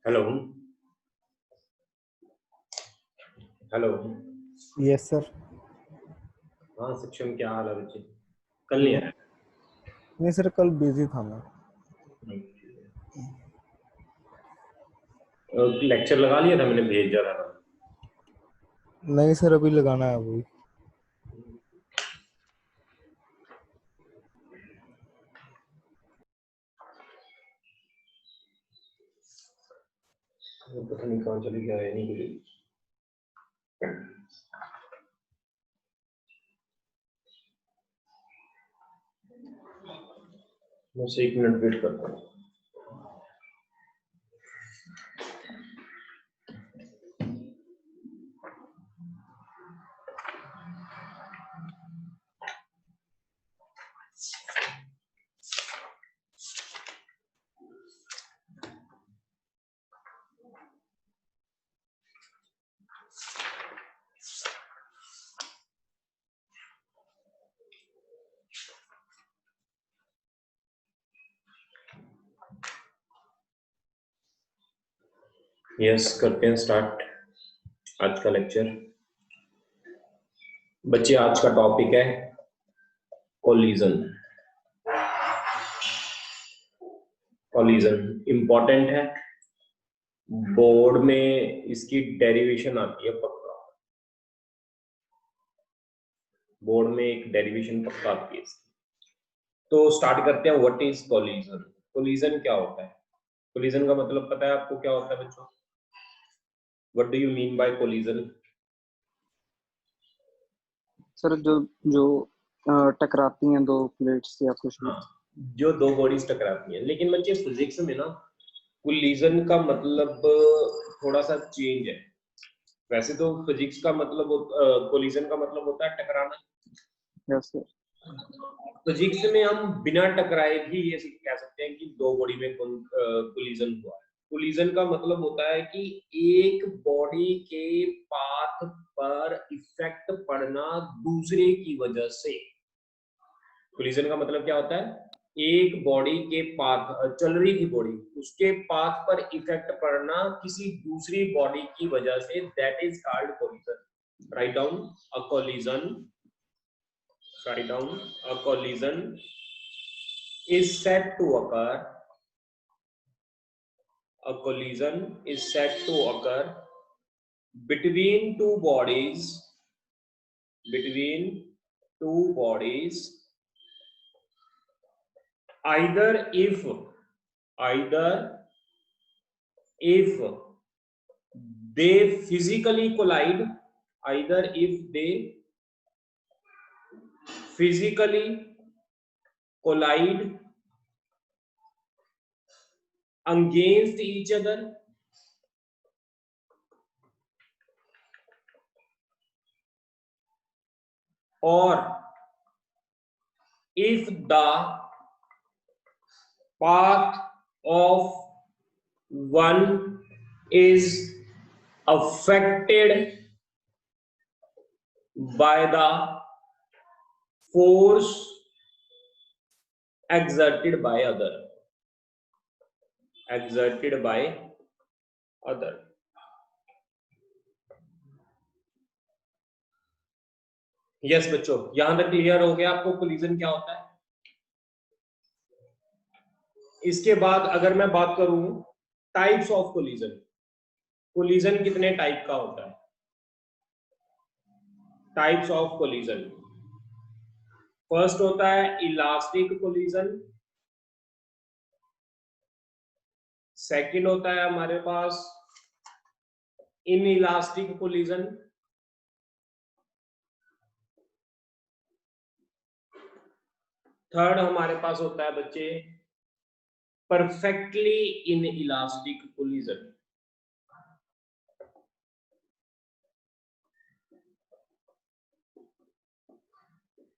Hello. Hello. Yes sir. हाँ सक्षम, क्या हाल है बच्चे? कल नहीं आया? नहीं सर, कल बिजी था मैं। लेक्चर लगा लिया था, मैंने भेजा था ना। नहीं सर, अभी लगाना है अभी। पता नहीं कहाँ चली गया है, नहीं मिली। बस 1 मिनट वेट करता हूँ। यस, करते हैं स्टार्ट आज का लेक्चर। बच्चे, आज का टॉपिक है कोलिजन। कोलिजन इंपॉर्टेंट है, बोर्ड में इसकी डेरिवेशन आती है पक्का। बोर्ड में एक डेरिवेशन पक्का आती है इसकी। तो स्टार्ट करते हैं। What is collision? कोलिजन क्या होता है? कोलिजन का मतलब पता है आपको क्या होता है बच्चों? What do you mean by collision? Sir जो जो टकराती हैं दो प्लेट्स या कुछ भी। हाँ, जो दो बॉडीज टकराती हैं। लेकिन बच्चे फिजिक्स में ना कोलिजन का मतलब थोड़ा सा चेंज है। वैसे तो फिजिक्स का मतलब कोलिजन का मतलब होता है टकराना। Yes sir. फिजिक्स में हम बिना टकराए भी ये कह सकते हैं कि दो बॉडी में कोलिजन हुआ है। कोलिजन का मतलब होता है कि एक बॉडी के पाथ पर इफेक्ट पड़ना दूसरे की वजह से। कोलिजन का मतलब क्या होता है? एक बॉडी के पाथ, चल रही थी बॉडी, उसके पाथ पर इफेक्ट पड़ना किसी दूसरी बॉडी की वजह से, that is called collision. Write down a collision. Write down a collision is said to occur. A collision is said to occur between two bodies. Between two bodies, either if they physically collide, either if they physically collide against each other, or if the path of one is affected by the force exerted by other. Exerted by other. Yes बच्चों, यहां तक clear हो गया आपको collision क्या होता है? इसके बाद अगर मैं बात करूं टाइप्स ऑफ कोलिजन, कोलिजन कितने टाइप का होता है? टाइप्स ऑफ कोलिजन, फर्स्ट होता है इलास्टिक कोलिजन, सेकंड होता है हमारे पास इनइलास्टिक कोलिजन, थर्ड हमारे पास होता है बच्चे परफेक्टली इनइलास्टिक कोलिजन।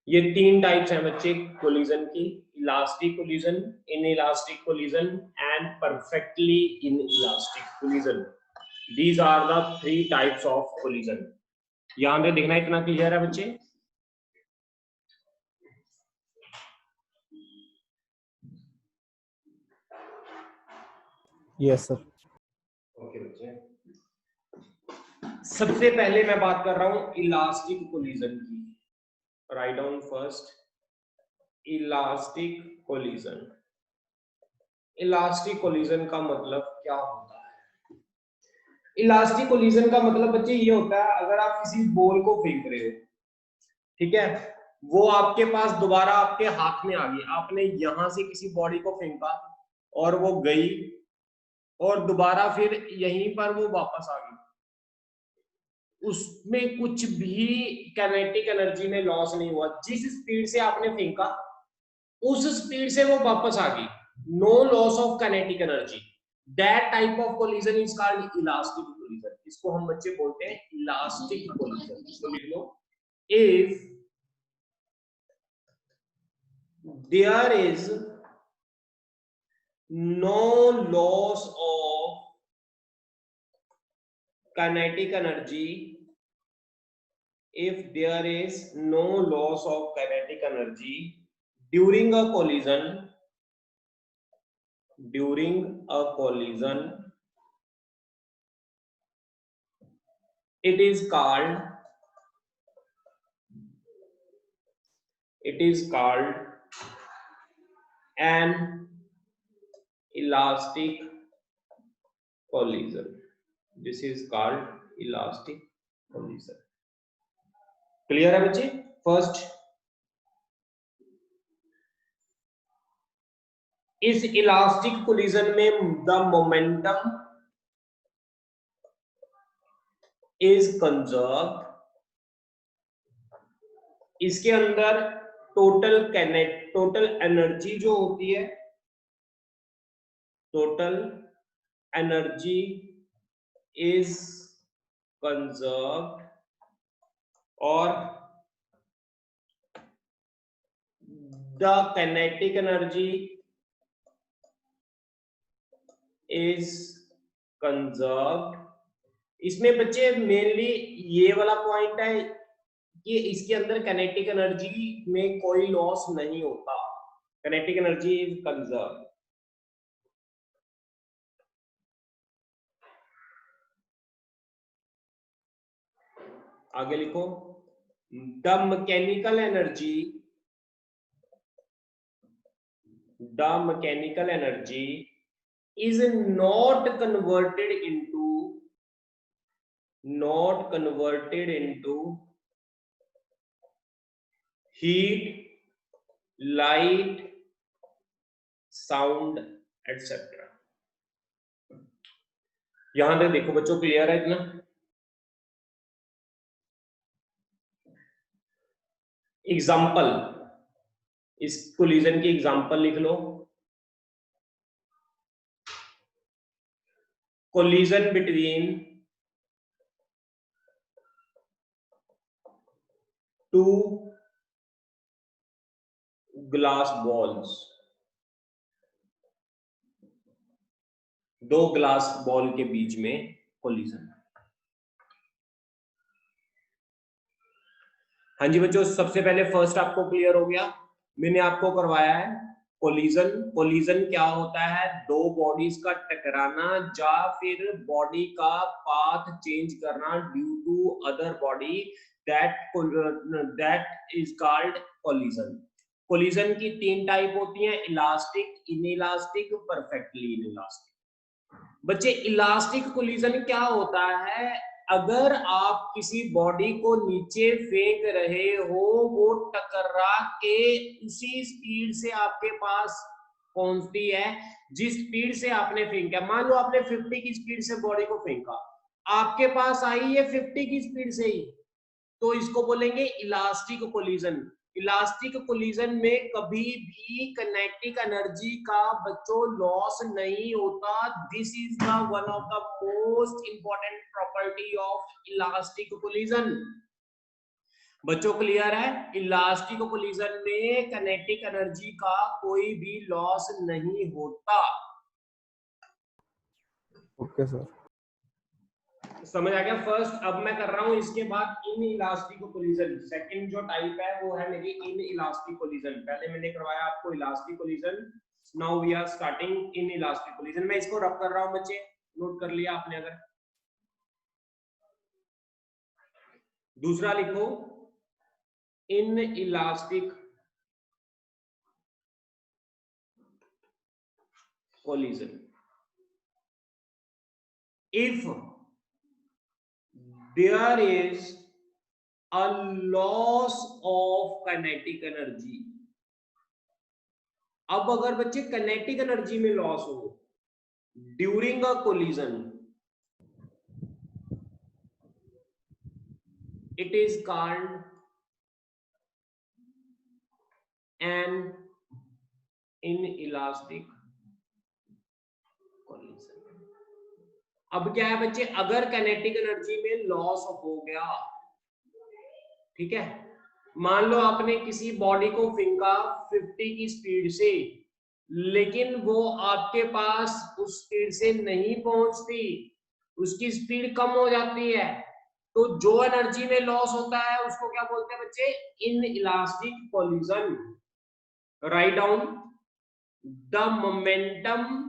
ये तीन टाइप्स हैं बच्चे कोलिजन की: elastic collision, inelastic collision and perfectly inelastic collision. These are the 3 types of collision. यहां पे देखना, इतना क्लियर है बच्चे? Yes sir. सबसे पहले मैं बात कर रहा हूं इलास्टिक कोलिजन की। Write down first elastic collision. Elastic collision का मतलब क्या होता है? इलास्टिक कोलिजन का मतलब बच्चे ये होता है, अगर आप किसी बॉल को फेंक रहे हो, ठीक है, वो आपके पास दोबारा आपके हाथ में आ गई, आपने यहां से किसी बॉडी को फेंका और वो गई और दोबारा फिर यहीं पर वो वापस आ गई, उसमें कुछ भी काइनेटिक एनर्जी में लॉस नहीं हुआ। जिस स्पीड से आपने फेंका उस स्पीड से वो वापस आ गई, no loss of kinetic energy. That type of collision is called elastic collision. इसको हम बच्चे बोलते हैं इलास्टिक कोलिजन। इसको लिख लो, if there is no loss of kinetic energy, if there is no loss of kinetic energy during a collision, it is called an elastic collision. This is called elastic collision. Clear है बच्चे? First, इस elastic collision में the momentum is conserve. इसके अंदर total energy जो होती है, total energy is conserve और the kinetic energy is conserve. इसमें बच्चे मेनली ये वाला पॉइंट है कि इसके अंदर काइनेटिक एनर्जी में कोई लॉस नहीं होता, काइनेटिक एनर्जी इज कंजर्व। आगे लिखो, the mechanical energy is not converted into heat, light, sound, etc. यहां तक देखो बच्चों, क्लियर है इतना? एग्जाम्पल, इस कोलिजन की एग्जाम्पल लिख लो। collision between two glass balls, दो ग्लास बॉल के बीच में कोलिजन। हाँ जी बच्चों, सबसे पहले फर्स्ट आपको क्लियर हो गया, मैंने आपको करवाया है कोलिजन क्या होता है? दो बॉडीज का टकराना या फिर बॉडी का पाथ चेंज करना due to other body, that is called collision. Collision की तीन टाइप होती हैं, इलास्टिक, इनइलास्टिक, परफेक्टली इनइलास्टिक। बच्चे इलास्टिक कोलिजन क्या होता है? अगर आप किसी बॉडी को नीचे फेंक रहे हो, वो टकरा के उसी स्पीड से आपके पास पहुंचती है जिस स्पीड से आपने फेंका। मान लो आपने 50 की स्पीड से बॉडी को फेंका, आपके पास आई है 50 की स्पीड से ही, तो इसको बोलेंगे इलास्टिक कोलिजन। इलास्टिक कोलिजन में कभी भी काइनेटिक एनर्जी का बच्चों लॉस नहीं होता। This is the one of the most important property of elastic collision. बच्चों क्लियर है? इलास्टिक कोलिजन में काइनेटिक एनर्जी का कोई भी लॉस नहीं होता। ओके सर, समझ आ गया? फर्स्ट, अब मैं कर रहा हूं इसके बाद इन इलास्टिक कोलिजन। सेकंड जो टाइप है वो है मेरी इन इलास्टिक कोलिजन। पहले मैंने करवाया आपको elastic collision, now we are starting inelastic collision. मैं इसको रब कर रहा हूं बच्चे, नोट कर लिया आपने? अगर दूसरा लिखो in elastic collision if there is a loss of kinetic energy। अब अगर बच्चे kinetic energy में लॉस हो during a collision, it is called an inelastic collision। अब क्या है बच्चे, अगर kinetic energy में लॉस हो गया, ठीक है, मान लो आपने किसी बॉडी को फेंका 50 की स्पीड से, लेकिन वो आपके पास उस स्पीड से नहीं पहुंचती, उसकी स्पीड कम हो जाती है, तो जो एनर्जी में लॉस होता है उसको क्या बोलते हैं बच्चे, in elastic collision. Write down the momentum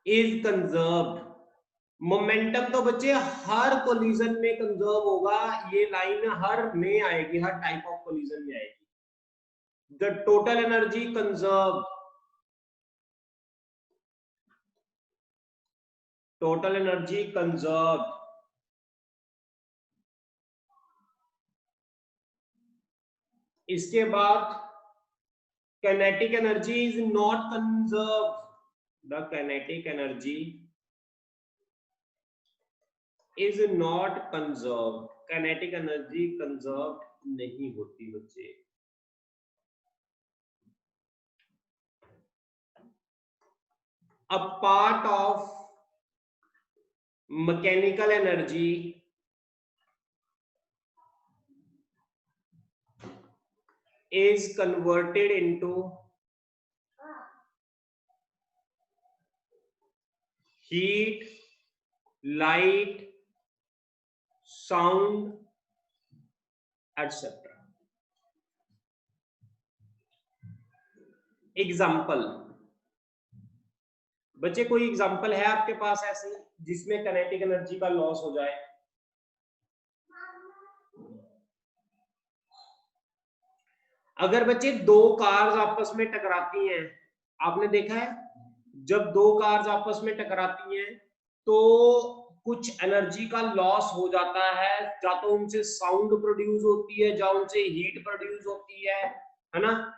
is conserved. Momentum तो बच्चे हर कोलिजन में कंजर्व होगा, ये लाइन हर में आएगी, हर टाइप ऑफ कोलिजन में आएगी। The total energy conserve, total energy conserve, इसके बाद kinetic energy is not conserve, the kinetic energy is not conserve, kinetic energy conserve नहीं होती बच्चे। A part of mechanical energy is converted into heat, light, sound, etc. Example बच्चे, कोई example है आपके पास ऐसे जिसमें काइनेटिक एनर्जी का लॉस हो जाए? अगर बच्चे दो कार्स आपस में टकराती हैं, आपने देखा है जब दो कार्स आपस में टकराती हैं तो कुछ एनर्जी का लॉस हो जाता है, या तो उनसे साउंड प्रोड्यूस होती है, या उनसे हीट प्रोड्यूस होती है ना,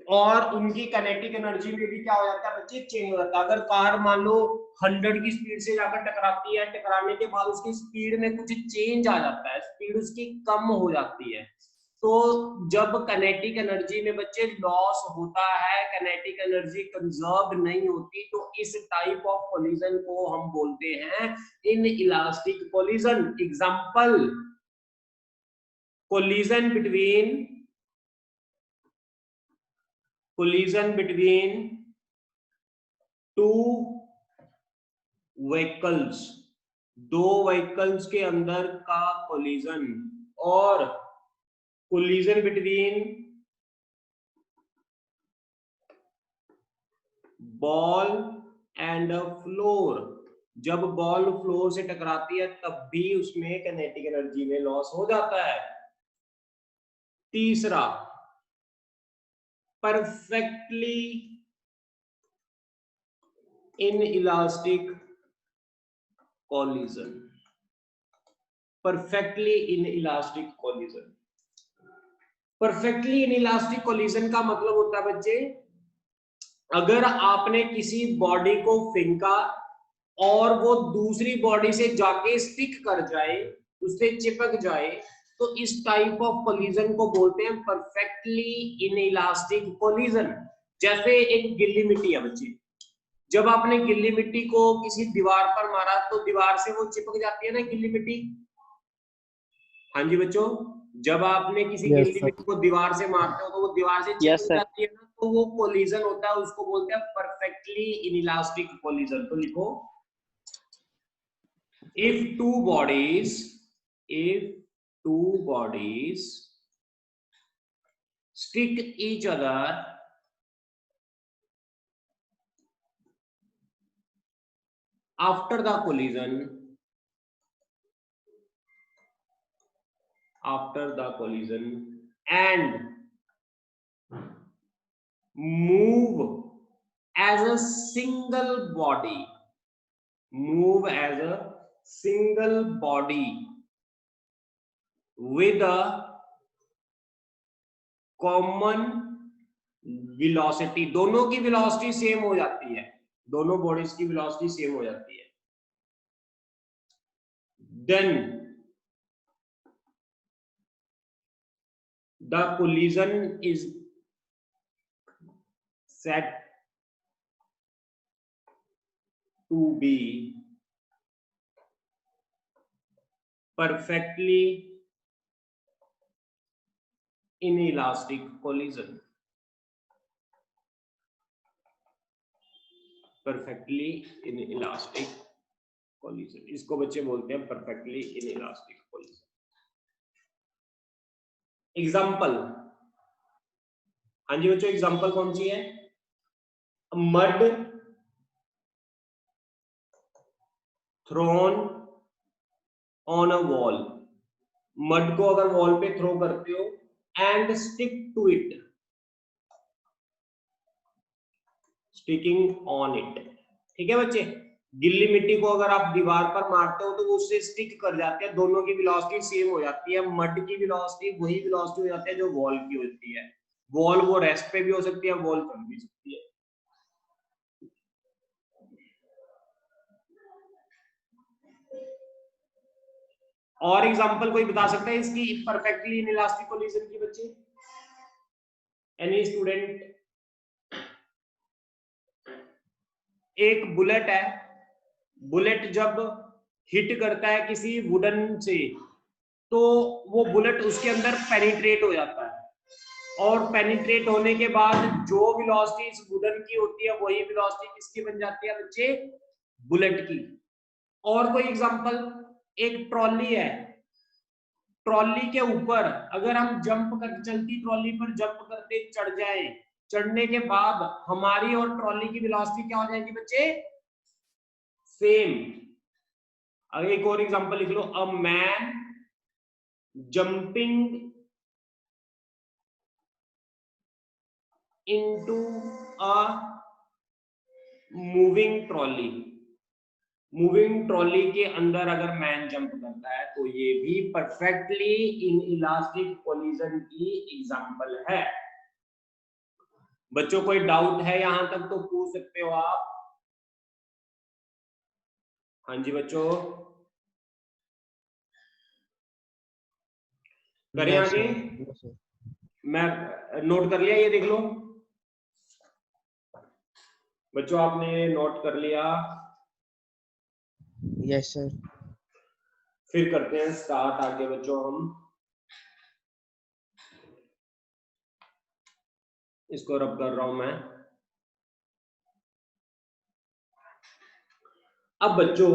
और उनकी काइनेटिक एनर्जी में भी क्या हो जाता है बच्चे, चेंज हो जाता है। अगर कार मान लो 100 की स्पीड से जाकर टकराती है, टकराने के बाद उसकी स्पीड में कुछ चेंज आ जाता है, स्पीड उसकी कम हो जाती है, तो जब काइनेटिक एनर्जी में बच्चे लॉस होता है, काइनेटिक एनर्जी कंजर्व नहीं होती, तो इस टाइप ऑफ कोलिजन को हम बोलते हैं in elastic collision. Example, collision between two vehicles, दो व्हीकल्स के अंदर का कोलिजन, और collision between ball and floor, जब बॉल फ्लोर से टकराती है तब भी उसमें काइनेटिक एनर्जी में लॉस हो जाता है। तीसरा, perfectly inelastic collision, perfectly inelastic collision. Perfectly inelastic collision का मतलब होता है बच्चे, अगर आपने किसी बॉडी को फेंका और वो दूसरी बॉडी से जाके स्टिक कर जाए, उससे चिपक जाए, तो इस टाइप ऑफ कोलिजन को बोलते हैं परफेक्टली इनइलास्टिक कोलिजन। जैसे एक गिल्ली मिट्टी है बच्चे, जब आपने गिल्ली मिट्टी को किसी दीवार पर मारा तो दीवार से वो चिपक जाती है ना गिल्ली मिट्टी। हाँ जी बच्चों, जब आपने किसी गिल्ली मिट्टी को दीवार से मारते हो तो वो दीवार से चिपक जाती है ना, तो वो कोलिजन होता है, उसको बोलते हैं परफेक्टली इनइलास्टिक कोलिजन। तो लिखो, if two bodies stick each other after the collision, after the collision and move as a single body, move as a single body with a common velocity, दोनों की velocity same हो जाती है, दोनों bodies की velocity same हो जाती है, then the collision is set to be perfectly inelastic collision, perfectly inelastic collision, इसको बच्चे बोलते हैं perfectly inelastic collision. एग्जाम्पल, हाँ जी बच्चों, एग्जाम्पल कौन सी है? Mud thrown on a wall, mud को अगर वॉल पे थ्रो करते हो and stick to it, sticking on it, ठीक है बच्चे, गिल्ली मिट्टी को अगर आप दीवार पर मारते हो तो वो उससे स्टिक कर जाते हैं, दोनों की वेलोसिटी सेम हो जाती है, मड की वेलोसिटी वही वेलोसिटी हो जाती है जो वॉल की होती है, वॉल वो रेस्ट पे भी हो सकती है, वॉल चल भी सकती है। और एग्जांपल कोई बता सकता है इसकी परफेक्टली इनइलास्टिक कोलिजन की बच्चे? Any student? एक बुलेट है, बुलेट जब हिट करता है किसी वुडन से तो वो बुलेट उसके अंदर पेनिट्रेट हो जाता है, और पेनिट्रेट होने के बाद जो वेलोसिटी इस वुडन की होती है वही वेलोसिटी किसकी बन जाती है बच्चे? बुलेट की। और कोई एग्जांपल? एक ट्रॉली है, ट्रॉली के ऊपर अगर हम जंप कर, चलती ट्रॉली पर जंप करते चढ़ जाए, चढ़ने के बाद हमारी और ट्रॉली की वेलोसिटी क्या हो जाएगी बच्चे? सेम। अगर एक और एग्जांपल लिख लो, a man jumping into a moving trolley, moving trolley के अंदर अगर मैन जंप करता है तो ये भी परफेक्टली इनइलास्टिक कोलिजन की एग्जांपल है। बच्चों कोई डाउट है यहां तक तो पूछ सकते हो आप। हाँ जी बच्चों, करें आगे? मैं नोट कर लिया, ये देख लो बच्चों, आपने नोट कर लिया? Yes sir. फिर करते हैं स्टार्ट आगे बच्चों हम, इसको रब कर रहा हूं मैं। अब बच्चों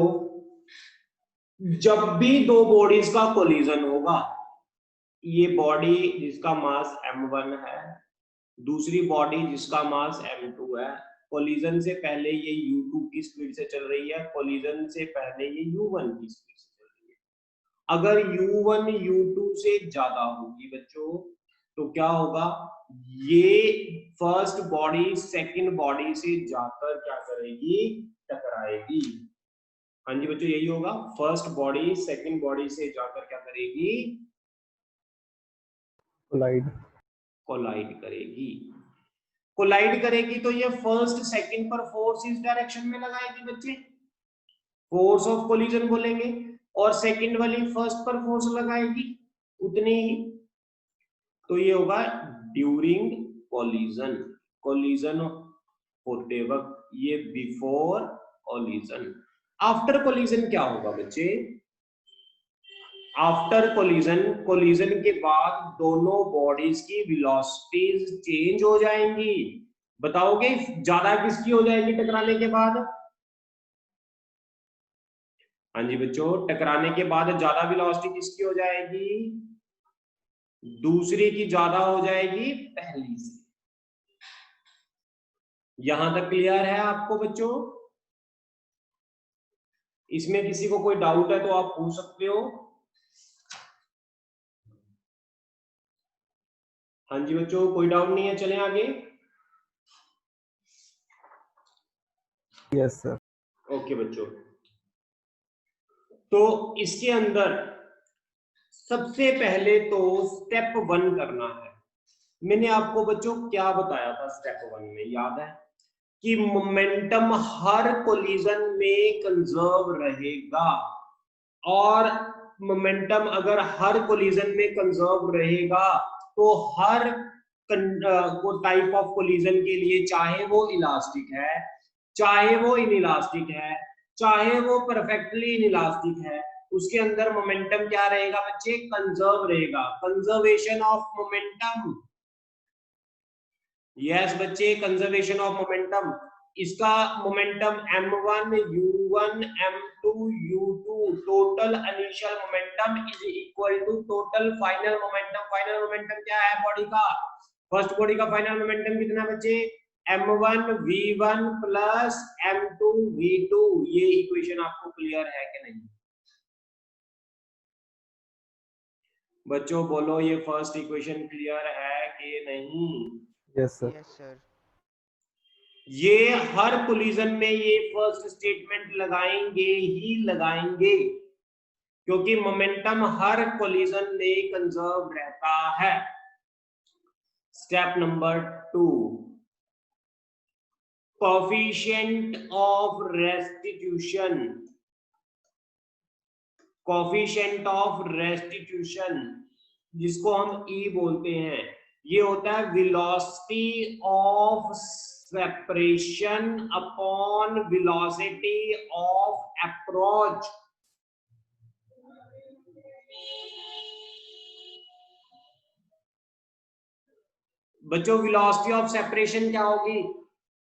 जब भी दो बॉडीज का कोलिजन होगा, ये बॉडी जिसका मास m1 है, दूसरी बॉडी जिसका मास m2 है, कोलिजन से पहले ये u2 की स्पीड से चल रही है, कोलिजन से पहले ये u1 की स्पीड से चल रही है। अगर u1 u2 से ज्यादा होगी बच्चों तो क्या होगा? ये फर्स्ट बॉडी सेकंड बॉडी से जाकर क्या करेगी? टकराएगी। हाँ जी बच्चों, यही होगा, फर्स्ट बॉडी सेकंड बॉडी से जाकर क्या करेगी? कोलाइड, कोलाइड करेगी। कोलाइड करेगी तो ये फर्स्ट सेकंड पर फोर्स इस डायरेक्शन में लगाएगी बच्चे, फोर्स ऑफ कोलिजन बोलेंगे, और सेकंड वाली फर्स्ट पर फोर्स लगाएगी उतनी ही, तो ये होगा ड्यूरिंग कोलिजन, कोलिजन होते वक्त, ये बिफोर कोलिजन। आफ्टर कोलिजन क्या होगा बच्चे? आफ्टर कोलिजन, कोलिजन के बाद दोनों बॉडीज की वेलोसिटीज चेंज हो जाएंगी। बताओगे ज्यादा किसकी हो जाएगी टकराने के बाद? हाँ जी बच्चों, टकराने के बाद ज्यादा वेलोसिटी किसकी हो जाएगी? दूसरी की ज्यादा हो जाएगी पहली से। यहां तक क्लियर है आपको बच्चों? इसमें किसी को कोई डाउट है तो आप पूछ सकते हो। हाँ जी बच्चों, कोई डाउट नहीं है, चलें आगे। Yes sir. ओके बच्चों, तो इसके अंदर सबसे पहले तो स्टेप 1 करना है। मैंने आपको बच्चों क्या बताया था स्टेप 1 में, याद है कि मोमेंटम हर कोलिजन में कंजर्व रहेगा, और मोमेंटम अगर हर कोलिजन में कंजर्व रहेगा तो हर को टाइप ऑफ कोलिजन के लिए, चाहे वो इलास्टिक है, चाहे वो इनइलास्टिक है, चाहे वो परफेक्टली इनइलास्टिक है, उसके अंदर मोमेंटम क्या रहेगा बच्चे? कंजर्व रहेगा। कंजर्वेशन ऑफ मोमेंटम, यस बच्चे, कंजर्वेशन ऑफ मोमेंटम। इसका momentum m1 u1 m2 u2 total initial momentum is equal to total final momentum. Final momentum क्या है बॉडी का? फर्स्ट बॉडी का फाइनल मोमेंटम कितना बच्चे? m1 v1 plus m2 v2। ये equation आपको क्लियर है कि नहीं बच्चों? बोलो, ये फर्स्ट इक्वेशन क्लियर है कि नहीं? Yes sir. Yes sir. ये हर कोलिजन में ये फर्स्ट स्टेटमेंट लगाएंगे ही लगाएंगे, क्योंकि मोमेंटम हर कोलिजन में कंजर्व रहता है। Step number 2, coefficient of restitution. Coefficient of restitution, जिसको हम ई बोलते हैं, ये होता है velocity of separation upon velocity of approach. बच्चों, वेलोसिटी ऑफ सेपरेशन क्या होगी?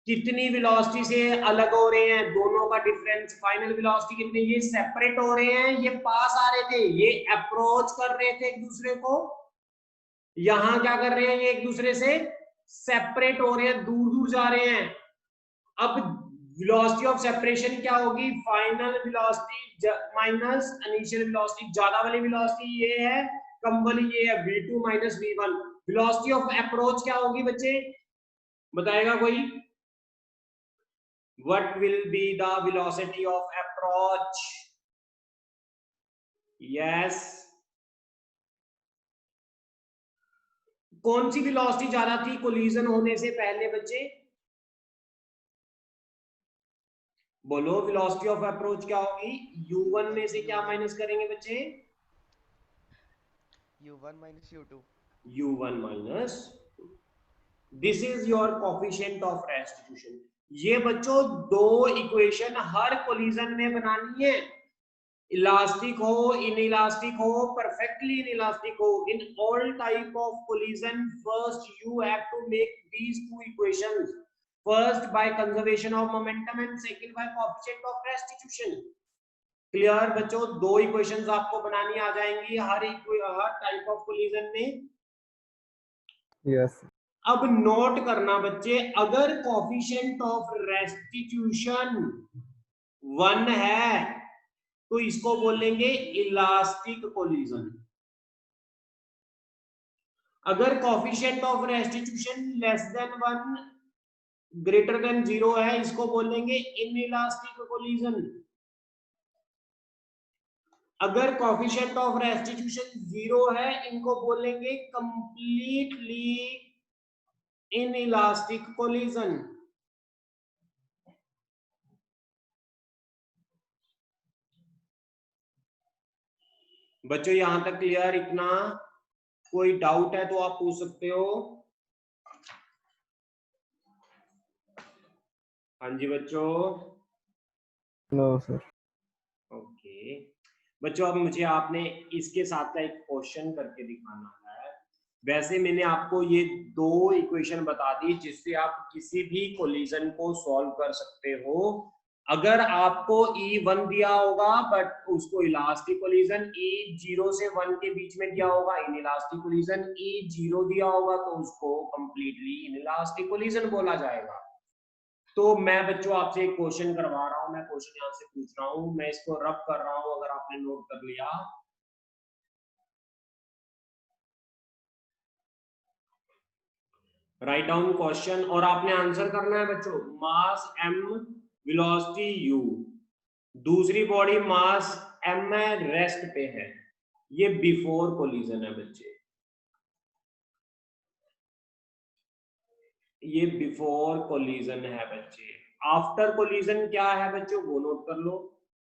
कितनी वेलोसिटी से अलग हो रहे हैं, दोनों का डिफरेंस। फाइनल वेलोसिटी कितनी? ये सेपरेट हो रहे हैं, ये पास आ रहे थे, ये अप्रोच कर रहे थे एक दूसरे को। यहां क्या कर रहे हैं? ये एक दूसरे से सेपरेट हो रहे हैं, दूर दूर जा रहे हैं। अब वेलोसिटी ऑफ सेपरेशन क्या होगी? Final velocity minus initial velocity. ज्यादा वाली वेलोसिटी ये है, कम वाली ये है, v2 minus v1। Velocity of approach क्या होगी बच्चे? बताएगा कोई? What will be the velocity of approach? Yes. कौन सी वेलोसिटी ज्यादा थी कोलिजन होने से पहले बच्चे? बोलो, वेलोसिटी ऑफ अप्रोच क्या होगी? u1 में से क्या माइनस करेंगे बच्चे? u1 minus u2। u1 minus, this is your coefficient of restitution. ये बच्चों दो इक्वेशन हर कोलिजन में बनानी है, इलास्टिक हो, इनइलास्टिक हो, perfectly inelastic हो। In all type of collision, first you have to make these two equations, first by conservation of momentum and second by coefficient of restitution। Clear बच्चों? दो equations आपको बनानी आ जाएंगी हर टाइप ऑफ कोलिजन में। Yes. अब note करना बच्चे, अगर कोफिशिएंट ऑफ रेस्टिट्यूशन 1 है तो इसको बोलेंगे इलास्टिक कोलिजन। अगर coefficient of restitution less than 1 greater than 0 है, इसको बोलेंगे इनइलास्टिक कोलिजन। अगर कोफिशिएंट ऑफ रेस्टिट्यूशन 0 है, इनको बोलेंगे कंप्लीटली इनइलास्टिक कोलिजन। बच्चों यहां तक क्लियर? इतना कोई डाउट है तो आप पूछ सकते हो। हाँ जी बच्चों। No sir. ओके बच्चों, अब मुझे आपने इसके साथ का एक क्वेश्चन करके दिखाना है। वैसे मैंने आपको ये दो इक्वेशन बता दी जिससे आप किसी भी कोलिजन को सॉल्व कर सकते हो। अगर आपको E1 दिया होगा बट उसको इलास्टिक कोलिजन, E0 से 1 के बीच में दिया होगा इनइलास्टिक कोलिजन, E0 दिया होगा तो उसको कंप्लीटली इनइलास्टिक कोलिजन बोला जाएगा। तो मैं बच्चों आपसे एक क्वेश्चन करवा रहा हूं, मैं क्वेश्चन यहां से पूछ रहा हूं, मैं इसको रब कर रहा हूं, अगर आपने नोट कर लिया। राइट डाउन क्वेश्चन और आपने आंसर करना है बच्चों। मास m, वेलोसिटी u, दूसरी बॉडी मास m है, रेस्ट पे है। ये बिफोर कोलिजन है बच्चे, ये बिफोर कोलिजन है बच्चे। आफ्टर कोलिजन क्या है बच्चों, वो नोट कर लो।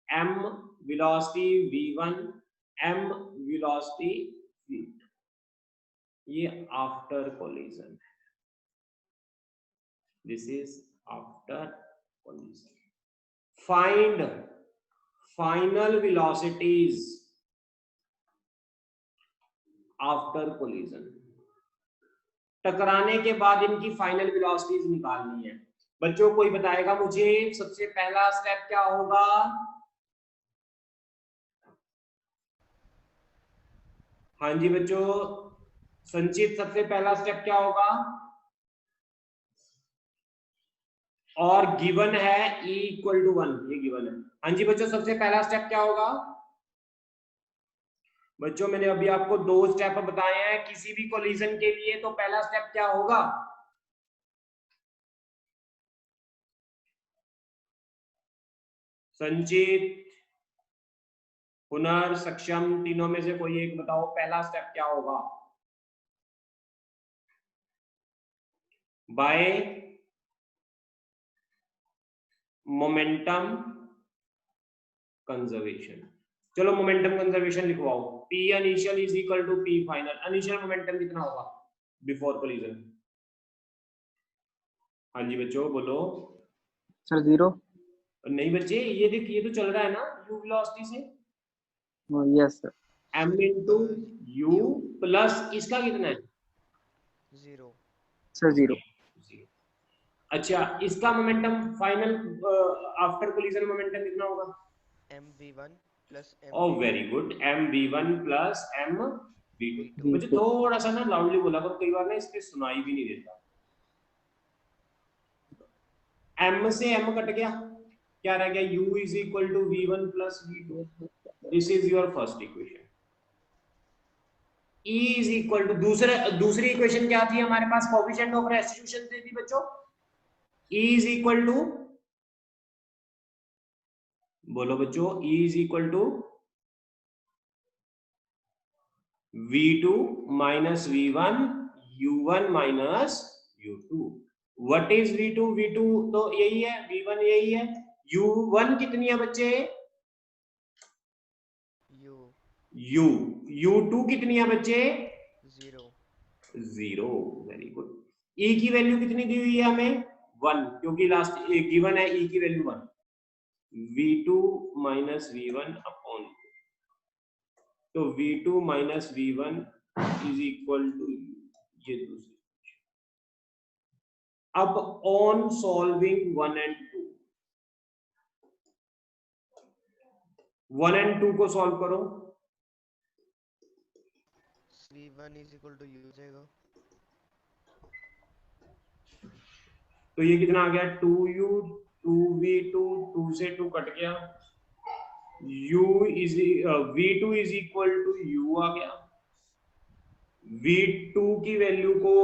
m velocity v1, m velocity v2, ये आफ्टर कोलिजन है। This is after collision. Find final velocities after collision, टकराने के बाद इनकी फाइनल वेलोसिटीज निकालनी है बच्चों। कोई बताएगा मुझे सबसे पहला स्टेप क्या होगा? हाँ जी बच्चों, संचित सबसे पहला स्टेप क्या होगा? और गिवन है E इक्वल टू 1, ये गिवन है। हाँ जी बच्चों, सबसे पहला स्टेप क्या होगा? बच्चों मैंने अभी आपको 2 स्टेप बताए हैं किसी भी कोलिजन के लिए, तो पहला स्टेप क्या होगा? संचित, हुनर, सक्षम, तीनों में से कोई एक बताओ पहला स्टेप क्या होगा? By momentum conservation. चलो मोमेंटम कंजर्वेशन लिखवाओ। P initial is equal to P final. Initial momentum कितना होगा बिफोर कोलिजन? हाँ जी बच्चों बोलो। सर 0। नहीं बच्चे, ये देख, ये तो चल रहा है ना u वेलोसिटी से। Yes sir. m into u plus इसका कितना है? 0 सर 0। अच्छा, इसका momentum final after collision momentum कितना होगा? mv1 plus oh very good, mv1 plus mv2। मुझे v2। थोड़ा सा ना लाउडली बोला करो, कई बार ना इस पे सुनाई भी नहीं देता। m से m कट गया, क्या रह गया? u is equal to v1 plus v2। This is your first equation. E is equal to दूसरी इक्वेशन क्या थी हमारे पास? कोएफिशिएंट ऑफ रेस्टिट्यूशन से थी बच्चों। E इज इक्वल टू, बोलो बच्चों, E is equal to v2 minus v1 u1 minus u2। What is v2? v2 तो यही है, v1 यही है। u1 कितनी है बच्चे? u u2 कितनी है बच्चे? 0 0। Very good. E की वैल्यू कितनी दी हुई है हमें? 1, क्योंकि लास्ट गिवन है E की value 1। v2 minus v1 upon, तो v2 minus v1 is equal to ये दूसरी। अब ऑन सॉल्विंग 1 एंड 2, 1 एंड 2 को सॉल्व करो। v1 is equal to u जाएगा। तो ये कितना आ गया? 2u 2v2, 2 से 2 कट गया, v2 is equal to u आ गया। v2 की वैल्यू को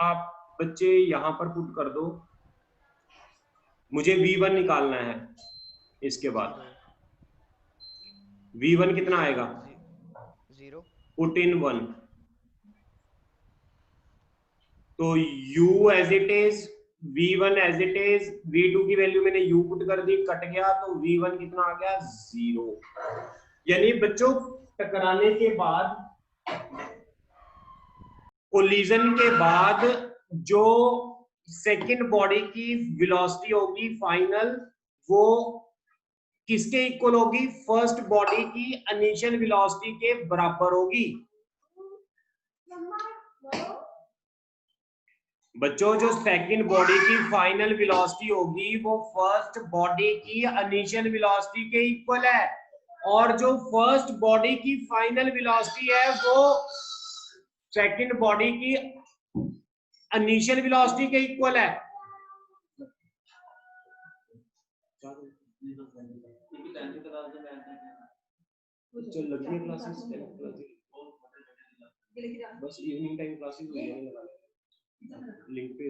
आप बच्चे यहां पर पुट कर दो, मुझे v1 निकालना है। इसके बाद v1 कितना आएगा? 0 पुट इन 1, तो u as it is, v1 as it is, v2 की वैल्यू मैंने u पुट कर दी, कट गया, तो v1 कितना आ गया? 0। यानी बच्चों टकराने के बाद, कोलिजन के बाद जो सेकंड बॉडी की वेलोसिटी होगी फाइनल, वो किसके इक्वल होगी? फर्स्ट बॉडी की इनिशियल वेलोसिटी के बराबर होगी। बच्चों जो सेकंड बॉडी की फाइनल वेलोसिटी होगी वो फर्स्ट बॉडी की इनिशियल वेलोसिटी के इक्वल है, और जो फर्स्ट बॉडी की फाइनल वेलोसिटी है वो सेकंड बॉडी की इनिशियल वेलोसिटी के इक्वल है। चल लगी है क्लासेस, बस इवनिंग टाइम क्लासेस हो जाने लगा। लिंक पे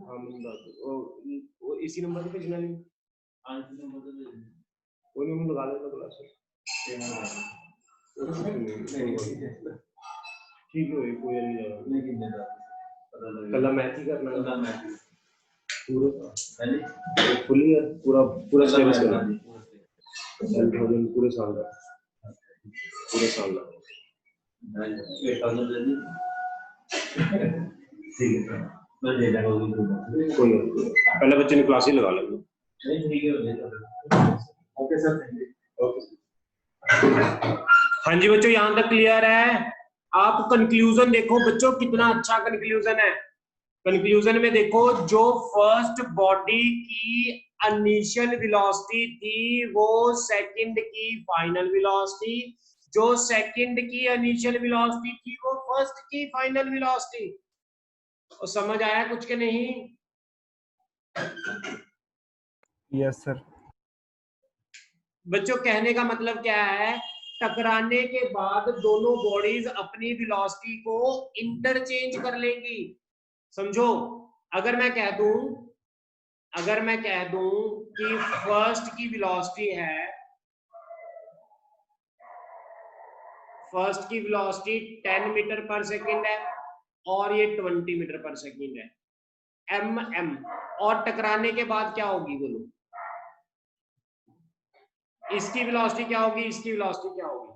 हाँ वो इसी नंबर पे भेजना लिंक। वो नहीं लगा लेना क्लास ठीक है कोई नहीं कल मैच ही करना पूरा पूरा सिलेबस करना पूरे साल का ठीक है मैं दे दूंगा कोई पहले बच्चे ने क्लास ही लगा लेंगे ठीक है ओके सर ओके हाँ जी बच्चों यहाँ तक क्लियर है। आप कंक्लूजन देखो बच्चों कितना अच्छा कंक्लूजन है। कंक्लूजन में देखो जो फर्स्ट बॉडी की इनिशियल वेलोसिटी थी वो सेकंड की फाइनल वेलोसिटी, जो सेकंड की इनिशियल वेलोसिटी थी वो फर्स्ट की फाइनल वेलोसिटी। और समझ आया कुछ के नहीं? Yes sir. बच्चों कहने का मतलब क्या है, टकराने के बाद दोनों बॉडीज अपनी वेलोसिटी को इंटरचेंज कर लेंगी। समझो अगर मैं कह दूं कि फर्स्ट की वेलोसिटी है, फर्स्ट की वेलोसिटी 10 मीटर पर सेकंड है और ये 20 मीटर पर सेकंड है mm, और टकराने के बाद क्या होगी बोलो? इसकी वेलोसिटी क्या होगी, इसकी वेलोसिटी क्या होगी?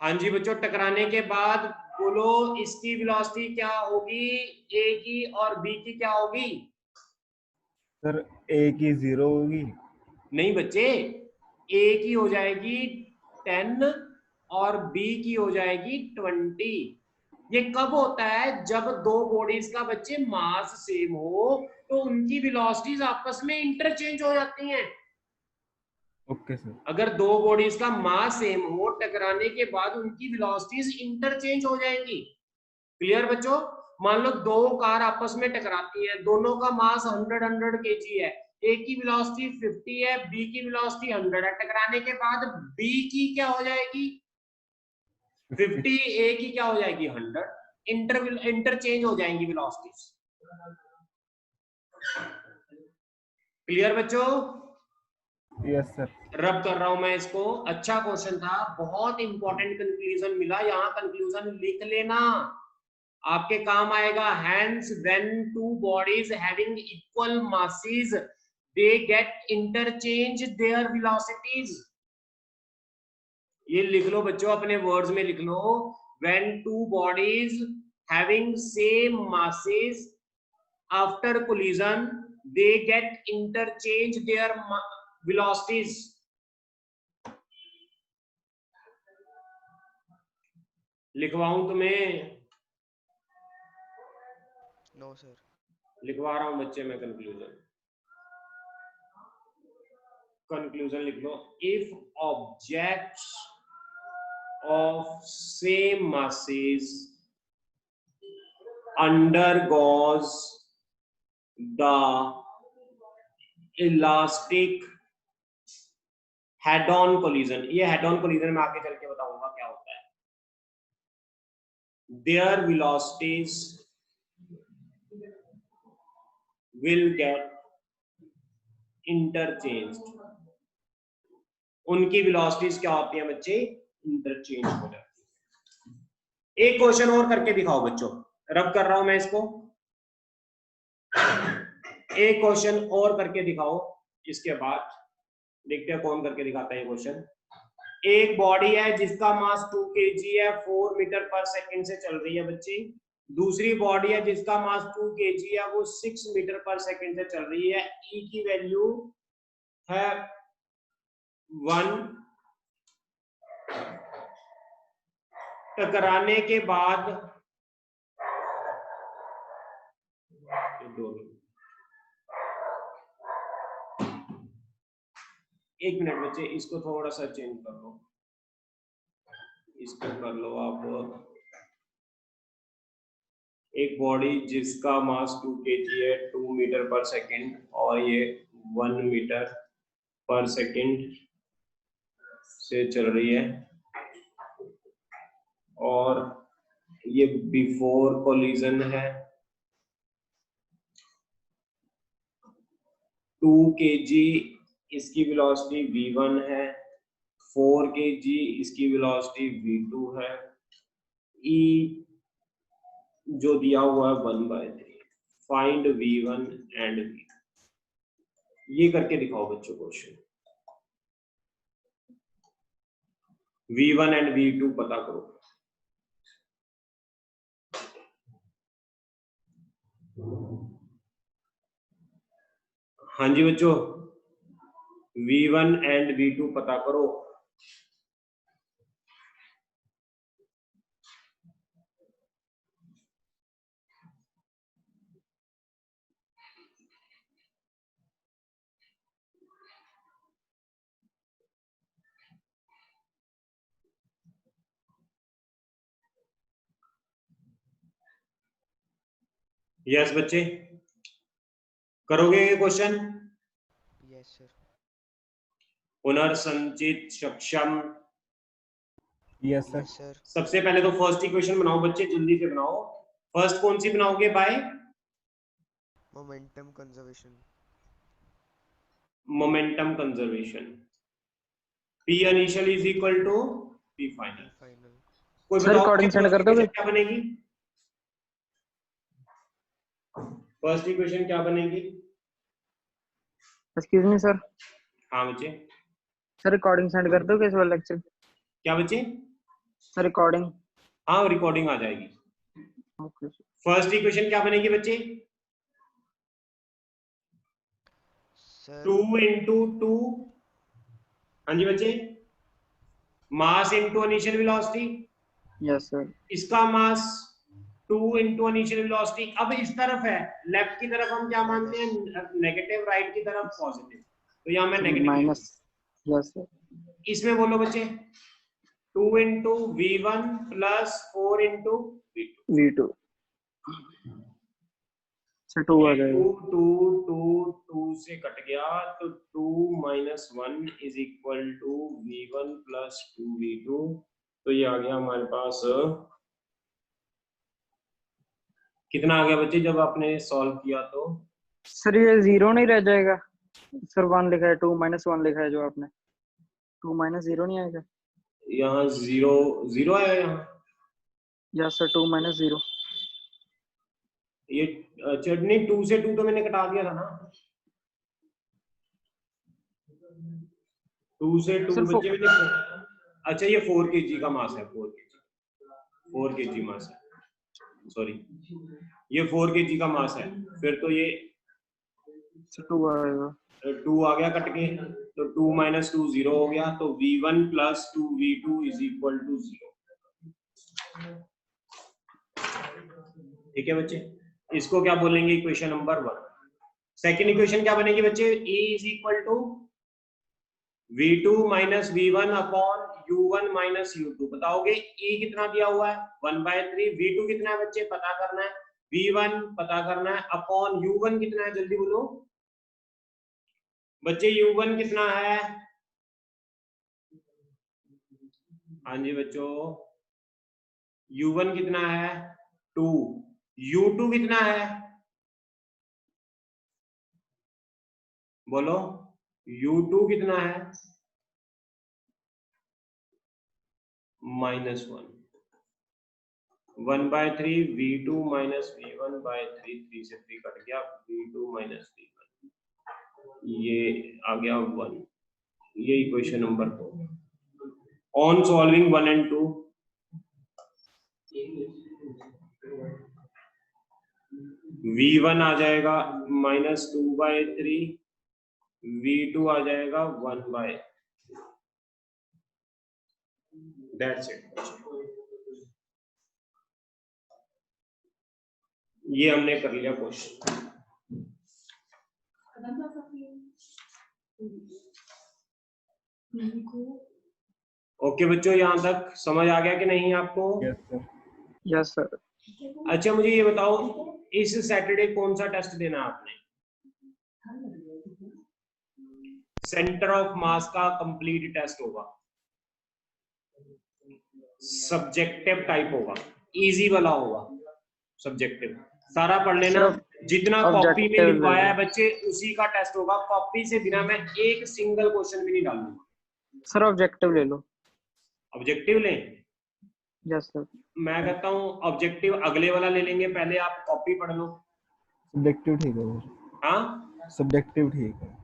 हाँ जी बच्चों टकराने के बाद बोलो इसकी वेलोसिटी क्या होगी, ए की और बी की क्या होगी? सर ए की 0 होगी। नहीं बच्चे, ए की हो जाएगी 10 और बी की हो जाएगी 20। ये कब होता है? जब दो बॉडीज का बच्चे मास सेम हो तो उनकी वेलोसिटीज आपस में इंटरचेंज हो जाती हैं। Okay sir. अगर दो बॉडीज का मास सेम हो टकराने के बाद उनकी वेलोसिटीज इंटरचेंज हो जाएंगी। क्लियर बच्चों? मान लो दो कार आपस में टकराती हैं, दोनों का मास 100 केजी है, ए की वेलोसिटी 50 है, बी की वेलोसिटी 100 है। टकराने के बाद बी की क्या हो जाएगी 50, ए की क्या हो जाएगी 100, इंटरचेंज हो जाएंगी वेलोसिटीज। क्लियर बच्चों? Yes sir. रब कर रहा हूं मैं इसको। अच्छा क्वेश्चन था, बहुत इंपॉर्टेंट कंक्लूजन मिला, यहां कंक्लूजन लिख लेना, आपके काम आएगा। Hence, when two bodies having equal masses, they get interchange their velocities. ये लिख लो बच्चों, अपने वर्ड्स में लिख लो। When two bodies having same masses, after collision, they get interchange their velocities. लिखवाऊं तुम्हें? No sir. लिखवा रहा हूं बच्चे मैं कंक्लूजन लिख लो। If objects of same masses undergoes the elastic head-on collision, ये head-on collision में आगे चल के बताऊंगा क्या होता है। Their velocities will get interchanged, उनकी वेलोसिटीज क्या होती है बच्चे? इंटरचेंज हो जाती है। एक क्वेश्चन और करके दिखाओ बच्चों, रब कर रहा हूं मैं इसको। एक क्वेश्चन और करके दिखाओ, इसके बाद देखते हैं कौन करके दिखाता है ये क्वेश्चन। एक बॉडी है जिसका मास 2 kg है, 4 मीटर पर सेकंड से चल रही है बच्ची। दूसरी बॉडी है जिसका मास 2 kg है, वो 6 मीटर पर सेकंड से चल रही है। ई की वैल्यू है 1। टकराने के बाद एक मिनट बच्चे, इसको थोड़ा सा चेंज कर लो, इसको कर लो आप। एक बॉडी जिसका मास 2 kg है, 2 मीटर पर सेकंड, और ये 1 मीटर पर सेकंड से चल रही है। और ये बिफोर कोलिजन है। 2 kg इसकी वेलोसिटी v1 है, 4 kg इसकी वेलोसिटी v2 है, e जो दिया हुआ है 1/3, फाइंड v1 एंड v2। ये करके दिखाओ बच्चों क्वेश्चन। v1 एंड v2 पता करो। हाँ जी बच्चों, v1 एंड v2 पता करो। यस बच्चे, करोगे ये क्वेश्चन? Yes sir. पुनर्संचित सक्षम। Yes sir. Yes sir. सबसे पहले तो फर्स्ट इक्वेशन बनाओ बच्चे, जल्दी से बनाओ। फर्स्ट कौन सी बनाओगे? By momentum conservation. Momentum conservation. P initial is equal to P final। Final. कोई सर बताओ रिकॉर्डिंग सेंड कर दोगे? क्या बनेगी? फर्स्ट इक्वेशन क्या बनेगी? Excuse me sir. हाँ बच्चे। सर रिकॉर्डिंग सेंड कर दोगे इस वाले लेक्चर? क्या बच्चे? Sir recording. हाँ रिकॉर्डिंग आ जाएगी। Okay sir. फर्स्ट इक्वेशन क्या बनेगी बच्चे? Sir 2 into 2। हाँ जी बच्चे, mass into initial velocity. Yes sir. इसका मास 2 into इनिशियल वेलोसिटी। अब इस तरफ है, लेफ्ट की तरफ हम क्या मानते हैं? नेगेटिव, राइट की तरफ पॉजिटिव। तो यहाँ मैं नेगेटिव माइनस। Yes sir. इसमें बोलो बच्चे 2 into v1 plus 4 into v2। v2 sir 2 आ जाएगा। 2 से कट गया तो 2 minus 1 is equal to v1 plus 2v2। तो ये आ गया हमारे पास, कितना आ गया बच्चे जब आपने सॉल्व किया तो? सर ये 0 नहीं रह जाएगा? सर 1 लिखा है, 2 minus 1 लिखा है जो आपने, 2 minus 0 नहीं आएगा? यहाँ 0 आया यहाँ। Yes sir 2 minus 0। ये चटनी 2 से 2 तो मैंने कटा दिया था ना। 2 से 2 सर बच्चे मैंने। अच्छा ये 4 kg का मास है, 4 kg मास है, सॉरी ये 4 kg का मास है। फिर तो ये 2 आएगा। 2 आ गया कट के, तो 2 minus 2 0 हो गया। तो v1 plus 2v2 is equal to 0। ठीक है बच्चे, इसको क्या बोलेंगे? Equation number 1। सेकेंड इक्वेशन क्या बनेगी बच्चे? A is equal to v2 minus v1 upon u1 minus u2। बताओगे E कितना दिया हुआ है? 1/3। v2 कितना है बच्चे? पता करना है। v1 पता करना है, अपॉन u1 कितना है? जल्दी बोलो बच्चे, u1 कितना है? हाँ जी बच्चों, u1 कितना है? 2। u2 कितना है? बोलो u2 कितना है? -1। 1/3 v2 minus v1/3। 3 से 3 कट गया, v2 minus v1, ये आ गया 1। ये equation number 4। On solving 1 and 2, v1 आ जाएगा -2/3, v2 आ जाएगा 1/3। That's it. ये हमने कर लिया क्वेश्चन। ओके बच्चों, यहाँ तक समझ आ गया कि नहीं आपको? Yes sir. Yes sir. अच्छा मुझे ये बताओ, इस सैटरडे कौन सा टेस्ट देना है आपने? सेंटर ऑफ मास का कंप्लीट टेस्ट होगा। सब्जेक्टिव टाइप होगा, इजी वाला होगा सब्जेक्टिव। सारा पढ़ लेना, जितना कॉपी में objective लिखवाया है ले बच्चे उसी का टेस्ट होगा। कॉपी से बिना मैं एक सिंगल क्वेश्चन भी नहीं डालूंगा। सर ऑब्जेक्टिव ले लो। ऑब्जेक्टिव लें? Yes sir. मैं कहता हूँ ऑब्जेक्टिव अगले वाला ले लेंगे, पहले आप कॉपी पढ़ लो। सब्जेक्टिव ठीक है सर, हाँ सब्जेक्टिव ठीक है।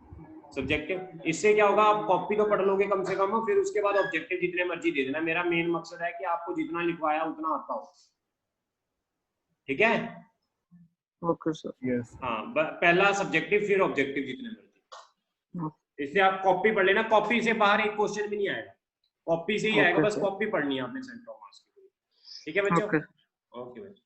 सब्जेक्टिव, इससे क्या होगा, आप कॉपी तो पढ़ लोगे कम से कम, फिर उसके बाद ऑब्जेक्टिव जितने मर्जी दे देना। मेरा मेन मकसद है कि आपको जितना लिखवाया उतना आता हो, ठीक है? Okay sir. यस हाँ पहला सब्जेक्टिव फिर ऑब्जेक्टिव जितने मर्जी। इससे आप कॉपी पढ़ लेना, कॉपी से बाहर एक क्वेश्चन भी नहीं आएगा, कॉपी से ही आएगा, ओके बस सर। कॉपी पढ़नी है आपने सेंटर मार्क्स की। ठीक है बच्चों? ओके। ओके बच्चों।